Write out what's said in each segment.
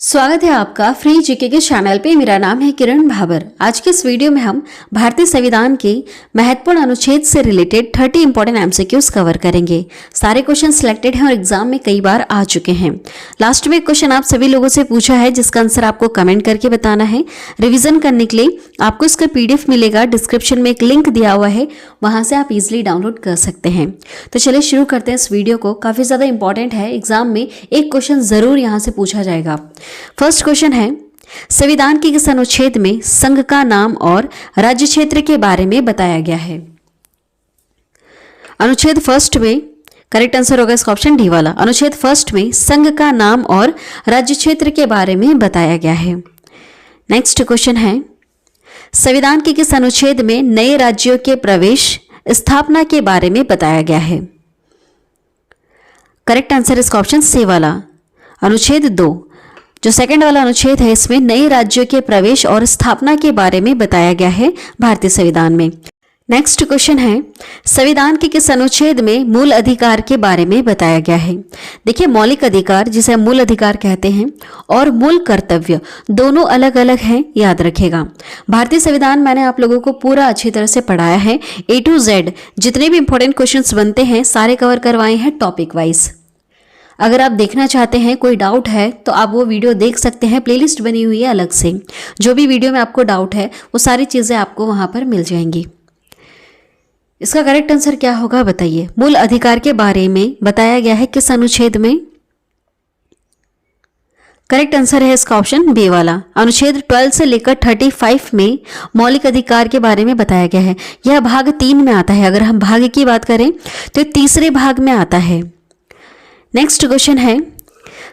स्वागत है आपका फ्री जीके के चैनल पे। मेरा नाम है किरण भाबर। आज के इस वीडियो में हम भारतीय संविधान के महत्वपूर्ण अनुच्छेद से रिलेटेड 30 इंपॉर्टेंट एमसीक्यूज कवर करेंगे। सारे क्वेश्चन सिलेक्टेड हैं और एग्जाम में कई बार आ चुके हैं। लास्ट में एक क्वेश्चन आप सभी लोगों से पूछा है जिसका आंसर आपको कमेंट करके बताना है। रिविजन करने के लिए आपको इसका PDF मिलेगा, डिस्क्रिप्शन में एक लिंक दिया हुआ है, वहां से आप इजिली डाउनलोड कर सकते हैं। तो चलिए शुरू करते हैं इस वीडियो को। काफी ज्यादा इंपॉर्टेंट है, एग्जाम में एक क्वेश्चन जरूर यहाँ से पूछा जाएगा। फर्स्ट क्वेश्चन है, संविधान के किस अनुच्छेद में संघ का नाम और राज्य क्षेत्र के बारे में बताया गया है? अनुच्छेद फर्स्ट में करेक्ट आंसर होगा इसका ऑप्शन डी वाला। अनुच्छेद फर्स्ट में संघ का नाम और राज्य क्षेत्र के बारे में बताया गया है। नेक्स्ट क्वेश्चन है, संविधान के किस अनुच्छेद में नए राज्यों के प्रवेश स्थापना के बारे में बताया गया है? करेक्ट आंसर इसका ऑप्शन सी वाला, अनुच्छेद 2। जो सेकंड वाला अनुच्छेद है इसमें नए राज्यों के प्रवेश और स्थापना के बारे में बताया गया है भारतीय संविधान में। नेक्स्ट क्वेश्चन है, संविधान के किस अनुच्छेद में मूल अधिकार के बारे में बताया गया है? देखिए, मौलिक अधिकार जिसे हम मूल अधिकार कहते हैं और मूल कर्तव्य दोनों अलग अलग हैं, याद रखेगा। भारतीय संविधान मैंने आप लोगों को पूरा अच्छी तरह से पढ़ाया है। A to Z जितने भी इंपॉर्टेंट क्वेश्चंस बनते हैं सारे कवर करवाए हैं टॉपिक वाइज। अगर आप देखना चाहते हैं, कोई डाउट है तो आप वो वीडियो देख सकते हैं, प्लेलिस्ट बनी हुई है अलग से। जो भी वीडियो में आपको डाउट है वो सारी चीज़ें आपको वहाँ पर मिल जाएंगी। इसका करेक्ट आंसर क्या होगा बताइए? मूल अधिकार के बारे में बताया गया है किस अनुच्छेद में? करेक्ट आंसर है इसका ऑप्शन बी वाला। अनुच्छेद 12 से लेकर 35 में मौलिक अधिकार के बारे में बताया गया है। यह भाग 3 में आता है। अगर हम भाग की बात करें तो तीसरे भाग में आता है। नेक्स्ट क्वेश्चन है,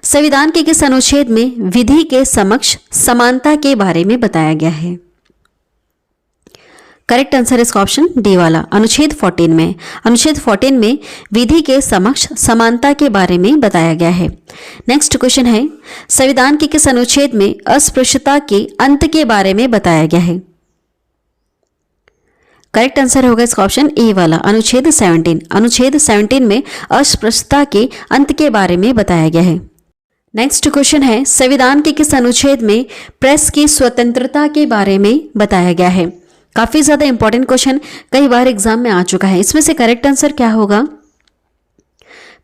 संविधान के किस अनुच्छेद में विधि के समक्ष समानता के बारे में बताया गया है? करेक्ट आंसर इसका ऑप्शन डी वाला, अनुच्छेद 14 में। अनुच्छेद 14 में विधि के समक्ष समानता के बारे में बताया गया है। नेक्स्ट क्वेश्चन है, संविधान के किस अनुच्छेद में अस्पृश्यता के अंत के बारे में बताया गया है? करेक्ट आंसर होगा इसका ऑप्शन ए वाला, अनुच्छेद 17। अनुच्छेद 17 में अस्पृश्यता के अंत के बारे में बताया गया है। नेक्स्ट क्वेश्चन है, संविधान के किस अनुच्छेद में प्रेस की स्वतंत्रता के बारे में बताया गया है? काफी ज्यादा इंपॉर्टेंट क्वेश्चन, कई बार एग्जाम में आ चुका है। इसमें से करेक्ट आंसर क्या होगा?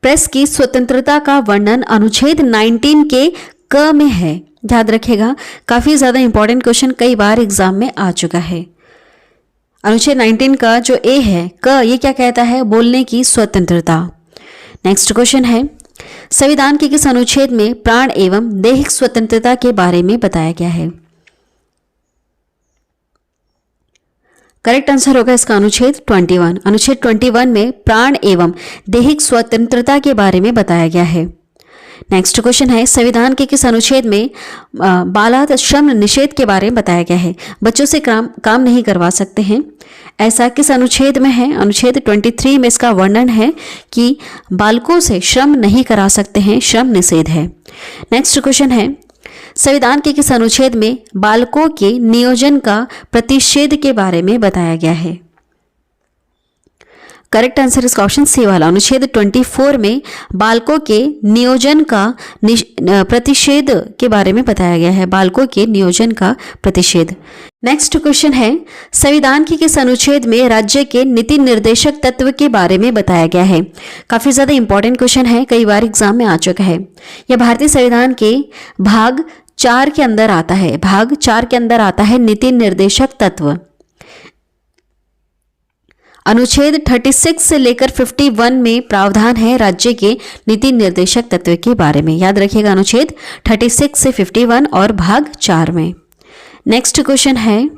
प्रेस की स्वतंत्रता का वर्णन अनुच्छेद 19 के क में है, याद रखेगा। काफी ज्यादा इंपॉर्टेंट क्वेश्चन कई बार एग्जाम में आ चुका है। अनुच्छेद 19 का जो ए है क, ये क्या कहता है? बोलने की स्वतंत्रता। नेक्स्ट क्वेश्चन है, संविधान के किस अनुच्छेद में प्राण एवं दैहिक स्वतंत्रता के बारे में बताया गया है? करेक्ट आंसर होगा इसका अनुच्छेद 21। अनुच्छेद 21 में प्राण एवं दैहिक स्वतंत्रता के बारे में बताया गया है। नेक्स्ट क्वेश्चन है, संविधान के किस अनुच्छेद में बालात श्रम निषेध के बारे में बताया गया है? बच्चों से काम नहीं करवा सकते हैं, ऐसा किस अनुच्छेद में है? अनुच्छेद 23 में इसका वर्णन है कि बालकों से श्रम नहीं करा सकते हैं, श्रम निषेध है। नेक्स्ट क्वेश्चन है, संविधान के किस अनुच्छेद में बालकों के नियोजन का प्रतिषेध के बारे में बताया गया है? करेक्ट आंसर इसका ऑप्शन सी वाला, अनुच्छेद 24 में बालकों के नियोजन का प्रतिषेध के बारे में बताया गया है। बालकों के नियोजन का प्रतिषेध। नेक्स्ट क्वेश्चन है, संविधान के किस अनुच्छेद में राज्य के नीति निर्देशक तत्व के बारे में बताया गया है? काफी ज्यादा इंपॉर्टेंट क्वेश्चन है, कई बार एग्जाम में आ चुका है। यह भारतीय संविधान के भाग 4 के अंदर आता है। भाग 4 के अंदर आता है नीति निर्देशक तत्व। अनुच्छेद 36 से लेकर 51 में प्रावधान है राज्य के नीति निर्देशक तत्व के बारे में, याद रखिएगा। अनुच्छेद 36 से 51 और भाग 4 में। नेक्स्ट क्वेश्चन है,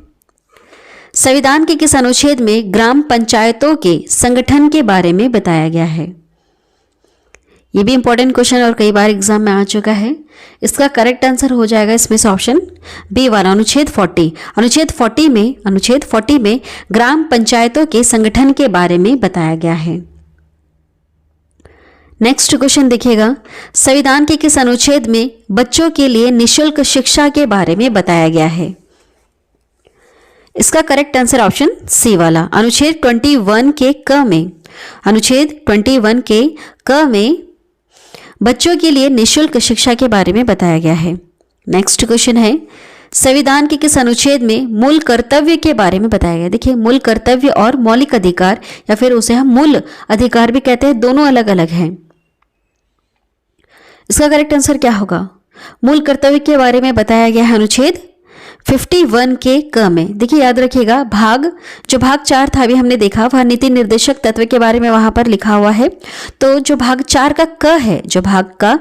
संविधान के किस अनुच्छेद में ग्राम पंचायतों के संगठन के बारे में बताया गया है? ये भी इंपॉर्टेंट क्वेश्चन और कई बार एग्जाम में आ चुका है। इसका करेक्ट आंसर हो जाएगा इसमें से ऑप्शन बी वाला, अनुच्छेद 40। अनुच्छेद 40 में ग्राम पंचायतों के संगठन के बारे में बताया गया है। नेक्स्ट क्वेश्चन देखिएगा, संविधान के किस अनुच्छेद में बच्चों के लिए निःशुल्क शिक्षा के बारे में बताया गया है? इसका करेक्ट आंसर ऑप्शन सी वाला, अनुच्छेद 21 के क में। अनुच्छेद 21 के क में बच्चों के लिए निःशुल्क शिक्षा के बारे में बताया गया है। नेक्स्ट क्वेश्चन है, संविधान के किस अनुच्छेद में मूल कर्तव्य के बारे में बताया गया? देखिए, मूल कर्तव्य और मौलिक अधिकार या फिर उसे हम मूल अधिकार भी कहते हैं, दोनों अलग अलग हैं। इसका करेक्ट आंसर क्या होगा? मूल कर्तव्य के बारे में बताया गया है अनुच्छेद 51 के क में। देखिए, याद रखिएगा, जो भाग 4 था अभी हमने देखा, वह नीति निर्देशक तत्व के बारे में वहां पर लिखा हुआ है। तो जो भाग 4 का क है, जो भाग का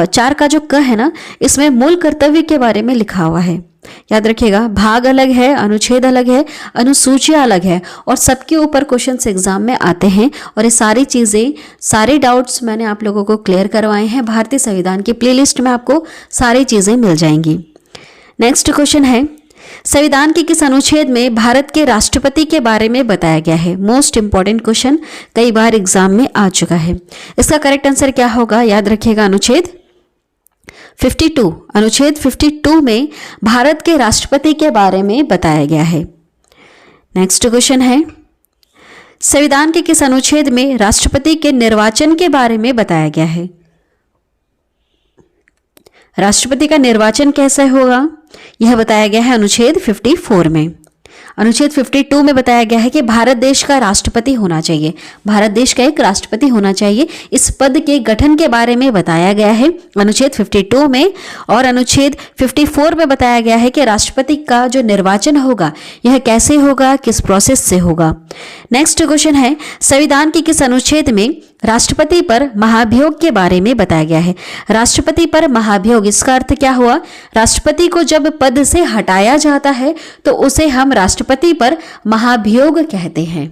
4 का जो क है ना, इसमें मूल कर्तव्य के बारे में लिखा हुआ है। याद रखिएगा, भाग अलग है, अनुच्छेद अलग है, अनुसूचियां अलग है, और सबके ऊपर क्वेश्चंस एग्जाम में आते हैं। और ये सारी चीज़ें, सारे डाउट्स मैंने आप लोगों को क्लियर करवाए हैं। भारतीय संविधान की प्लेलिस्ट में आपको सारी चीज़ें मिल जाएंगी। नेक्स्ट क्वेश्चन है, संविधान के किस अनुच्छेद में भारत के राष्ट्रपति के बारे में बताया गया है? मोस्ट इंपॉर्टेंट क्वेश्चन, कई बार एग्जाम में आ चुका है। इसका करेक्ट आंसर क्या होगा? याद रखिएगा, अनुच्छेद 52, अनुच्छेद 52 में भारत के राष्ट्रपति के बारे में बताया गया है। नेक्स्ट क्वेश्चन है, संविधान के किस अनुच्छेद में राष्ट्रपति के निर्वाचन के बारे में बताया गया है? राष्ट्रपति का निर्वाचन कैसे होगा, यह बताया गया है अनुच्छेद 54 में। अनुच्छेद 52 में बताया गया है कि भारत देश का राष्ट्रपति होना चाहिए, भारत देश का एक राष्ट्रपति होना चाहिए। इस पद के गठन के बारे में बताया गया है अनुच्छेद 52 में। और अनुच्छेद 54 में बताया गया है कि राष्ट्रपति का जो निर्वाचन होगा यह कैसे होगा, किस प्रोसेस से होगा। नेक्स्ट क्वेश्चन है, संविधान के किस अनुच्छेद में राष्ट्रपति पर महाभियोग के बारे में बताया गया है? राष्ट्रपति पर महाभियोग, इसका अर्थ क्या हुआ? राष्ट्रपति को जब पद से हटाया जाता है तो उसे हम राष्ट्रपति पर महाभियोग कहते हैं।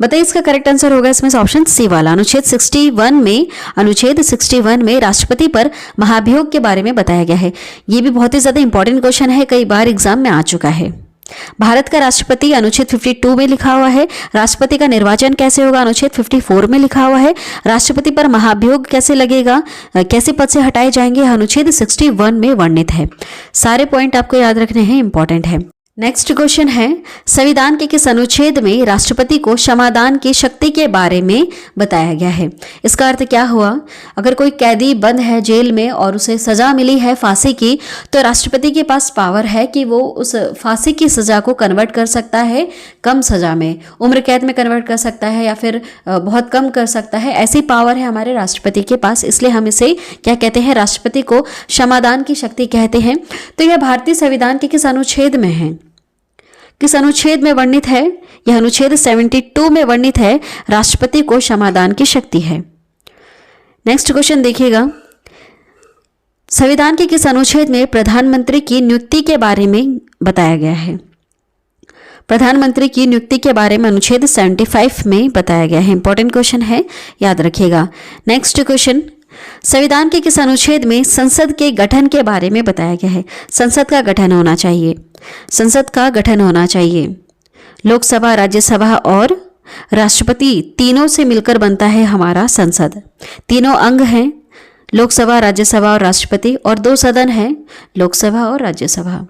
बताइए, इसका करेक्ट आंसर होगा इसमें से ऑप्शन सी वाला। अनुच्छेद 61 में राष्ट्रपति पर महाभियोग के बारे में बताया गया है। ये भी बहुत ही ज्यादा इंपॉर्टेंट क्वेश्चन है, कई बार एग्जाम में आ चुका है। भारत का राष्ट्रपति अनुच्छेद 52 में लिखा हुआ है। राष्ट्रपति का निर्वाचन कैसे होगा, अनुच्छेद 54 में लिखा हुआ है। राष्ट्रपति पर महाभियोग कैसे लगेगा, कैसे पद से हटाए जाएंगे, अनुच्छेद 61 में वर्णित है। सारे पॉइंट आपको याद रखने हैं, इंपॉर्टेंट है। नेक्स्ट क्वेश्चन है, संविधान के किस अनुच्छेद में राष्ट्रपति को क्षमादान की शक्ति के बारे में बताया गया है? इसका अर्थ क्या हुआ? अगर कोई कैदी बंद है जेल में और उसे सजा मिली है फांसी की, तो राष्ट्रपति के पास पावर है कि वो उस फांसी की सजा को कन्वर्ट कर सकता है कम सजा में, उम्र कैद में कन्वर्ट कर सकता है या फिर बहुत कम कर सकता है। ऐसी पावर है हमारे राष्ट्रपति के पास, इसलिए हम इसे क्या कहते हैं? राष्ट्रपति को क्षमादान की शक्ति कहते हैं। तो यह भारतीय संविधान के किस अनुच्छेद में है, किस अनुच्छेद में वर्णित है? यह अनुच्छेद 72 में वर्णित है, राष्ट्रपति को क्षमादान की शक्ति है। नेक्स्ट क्वेश्चन देखिएगा, संविधान के किस अनुच्छेद में प्रधानमंत्री की नियुक्ति के बारे में बताया गया है? प्रधानमंत्री की नियुक्ति के बारे में अनुच्छेद 75 में बताया गया है। इंपॉर्टेंट क्वेश्चन है, याद रखिएगा। नेक्स्ट क्वेश्चन, संविधान के किस अनुच्छेद में संसद के गठन के बारे में बताया गया है? संसद का गठन होना चाहिए, संसद का गठन होना चाहिए। लोकसभा, राज्यसभा और राष्ट्रपति तीनों से मिलकर बनता है हमारा संसद। तीनों अंग हैं, लोकसभा, राज्यसभा और राष्ट्रपति, और 2 सदन हैं, लोकसभा और राज्यसभा।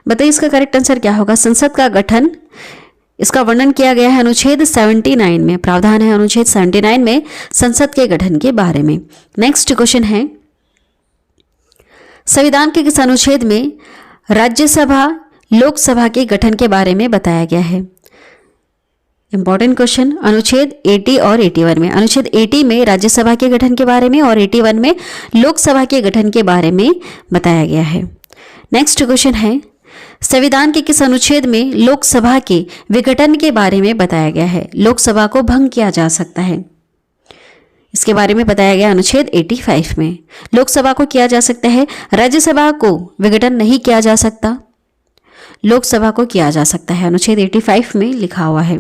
बताइए, इसका करेक्ट आंसर क्या होगा? संसद का गठन, इसका वर्णन किया गया है अनुच्छेद 79 में, प्रावधान है अनुच्छेद 79 में संसद के गठन के बारे में। नेक्स्ट क्वेश्चन है, संविधान के किस अनुच्छेद में राज्यसभा लोकसभा के गठन के बारे में बताया गया है? इंपॉर्टेंट क्वेश्चन, अनुच्छेद 80 और 81 में। अनुच्छेद 80 में राज्यसभा के गठन के बारे में और 81 में लोकसभा के गठन के बारे में बताया गया है। नेक्स्ट क्वेश्चन है, संविधान के किस अनुच्छेद में लोकसभा के विघटन के बारे में बताया गया है? लोकसभा को भंग किया जा सकता है, इसके बारे में बताया गया अनुच्छेद 85 में। लोकसभा को किया जा सकता है, राज्यसभा को विघटन नहीं किया जा सकता, लोकसभा को किया जा सकता है, अनुच्छेद 85 में लिखा हुआ है।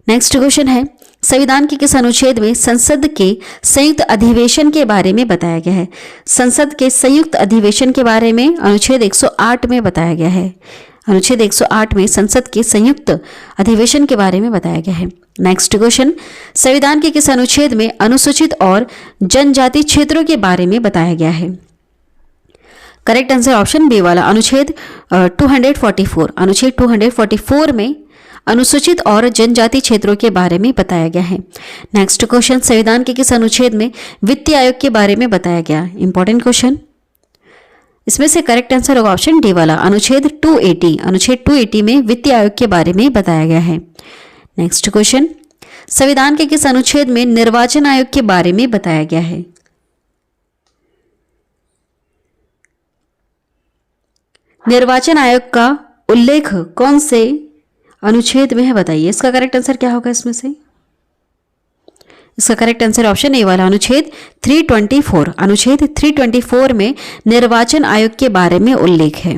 नेक्स्ट क्वेश्चन है, संविधान के किस अनुच्छेद में संसद के संयुक्त अधिवेशन के बारे में बताया गया है? संसद के संयुक्त अधिवेशन के बारे में अनुच्छेद 108 में बताया गया है। अनुच्छेद 108 में संसद के संयुक्त अधिवेशन के बारे में बताया गया है। नेक्स्ट क्वेश्चन, संविधान के किस अनुच्छेद में अनुसूचित और जनजाति क्षेत्रों के बारे में बताया गया है? करेक्ट आंसर ऑप्शन बी वाला, अनुच्छेद 244। अनुच्छेद 244 में अनुसूचित और जनजाति क्षेत्रों के बारे में बताया गया है। नेक्स्ट क्वेश्चन, संविधान के किस अनुच्छेद में वित्तीय आयोग के बारे में बताया गया? इंपॉर्टेंट क्वेश्चन, इसमें से करेक्ट आंसर होगा ऑप्शन डी वाला, अनुच्छेद 280। अनुच्छेद 280 में वित्त आयोग के बारे में बताया गया है। नेक्स्ट क्वेश्चन, संविधान के किस अनुच्छेद में निर्वाचन आयोग के बारे में बताया गया है? निर्वाचन आयोग का उल्लेख कौन से अनुच्छेद में है, बताइए। इसका करेक्ट आंसर क्या होगा इसमें से? इसका करेक्ट आंसर ऑप्शन ए वाला, अनुच्छेद 324। अनुच्छेद 324 में निर्वाचन आयोग के बारे में उल्लेख है।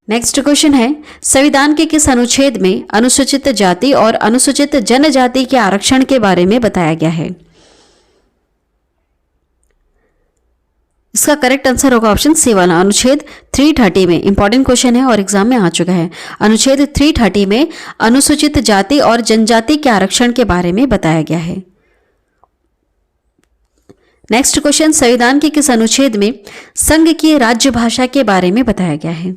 नेक्स्ट क्वेश्चन है, संविधान के किस अनुच्छेद में अनुसूचित जाति और अनुसूचित जनजाति के आरक्षण के बारे में बताया गया है? इसका करेक्ट आंसर होगा ऑप्शन सी वाला, अनुच्छेद 330 में। इंपॉर्टेंट क्वेश्चन है और एग्जाम में आ चुका है। अनुच्छेद 330 में अनुसूचित जाति और जनजाति के आरक्षण के बारे में बताया गया है। नेक्स्ट क्वेश्चन, संविधान के किस अनुच्छेद में संघ की राज्य भाषा के बारे में बताया गया है?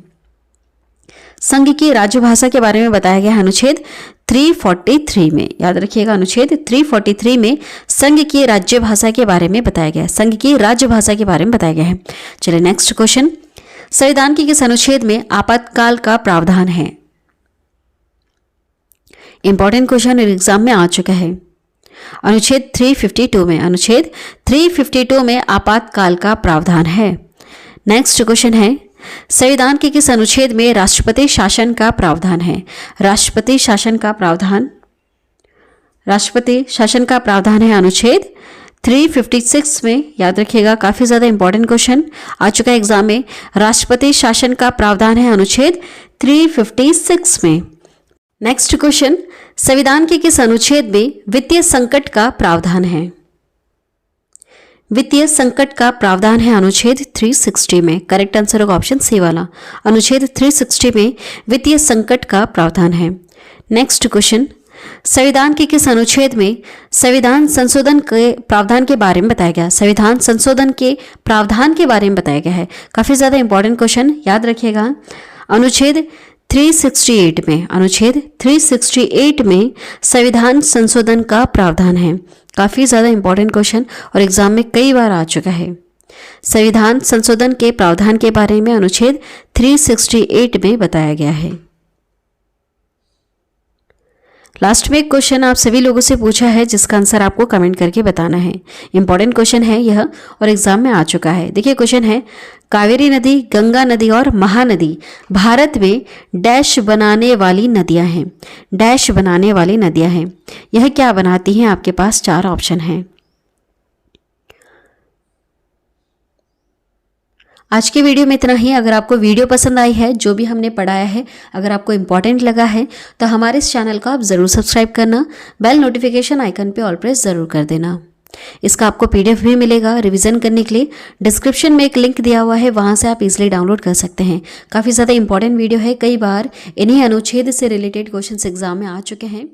संघ की राज्य भाषा के बारे में बताया गया है अनुच्छेद 343 में। याद रखिएगा, अनुच्छेद 343 में संघ की राज्य भाषा के बारे में बताया गया है। संघ की राज्य भाषा के बारे में बताया गया है। चलिए नेक्स्ट क्वेश्चन, संविधान के किस अनुच्छेद में आपातकाल का प्रावधान है? इंपॉर्टेंट क्वेश्चन एग्जाम में आ चुका है। अनुच्छेद 352 में। अनुच्छेद 352 में आपातकाल का प्रावधान है। नेक्स्ट क्वेश्चन है, संविधान के किस अनुच्छेद में राष्ट्रपति शासन का प्रावधान है? राष्ट्रपति शासन का प्रावधान, राष्ट्रपति शासन का प्रावधान है अनुच्छेद 356 में। याद रखिएगा, काफी ज्यादा इंपॉर्टेंट क्वेश्चन आ चुका है एग्जाम में। राष्ट्रपति शासन का प्रावधान है अनुच्छेद 356 में। नेक्स्ट क्वेश्चन, संविधान के किस अनुच्छेद में वित्तीय संकट का प्रावधान है? वित्तीय संकट का प्रावधान है अनुच्छेद 360 में। करेक्ट आंसर होगा ऑप्शन सी वाला, अनुच्छेद 360 में वित्तीय संकट का प्रावधान है। नेक्स्ट क्वेश्चन, संविधान के किस अनुच्छेद में संविधान संशोधन के प्रावधान के बारे में बताया गया? संविधान संशोधन के प्रावधान के बारे में बताया गया है। काफी ज्यादा इंपॉर्टेंट क्वेश्चन, याद रखिएगा। अनुच्छेद 368 में, अनुच्छेद 368 में संविधान संशोधन का प्रावधान है। काफी ज्यादा इंपॉर्टेंट क्वेश्चन और एग्जाम में कई बार आ चुका है। संविधान संशोधन के प्रावधान के बारे में अनुच्छेद 368 में बताया गया है। लास्ट में एक क्वेश्चन आप सभी लोगों से पूछा है जिसका आंसर आपको कमेंट करके बताना है। इंपॉर्टेंट क्वेश्चन है यह और एग्जाम में आ चुका है। देखिए क्वेश्चन है, कावेरी नदी, गंगा नदी और महानदी भारत में डैश बनाने वाली नदियां हैं। डैश बनाने वाली नदियां हैं, यह क्या बनाती हैं? आपके पास 4 ऑप्शन हैं। आज के वीडियो में इतना ही। अगर आपको वीडियो पसंद आई है, जो भी हमने पढ़ाया है, अगर आपको इम्पॉर्टेंट लगा है तो हमारे इस चैनल को आप ज़रूर सब्सक्राइब करना, बेल नोटिफिकेशन आइकन पे ऑल प्रेस ज़रूर कर देना। इसका आपको पीडीएफ भी मिलेगा रिवीजन करने के लिए। डिस्क्रिप्शन में एक लिंक दिया हुआ है, वहाँ से आप इजीली डाउनलोड कर सकते हैं। काफ़ी ज़्यादा इंपॉर्टेंट वीडियो है, कई बार इन्हीं अनुच्छेद से रिलेटेड क्वेश्चंस एग्जाम में आ चुके हैं।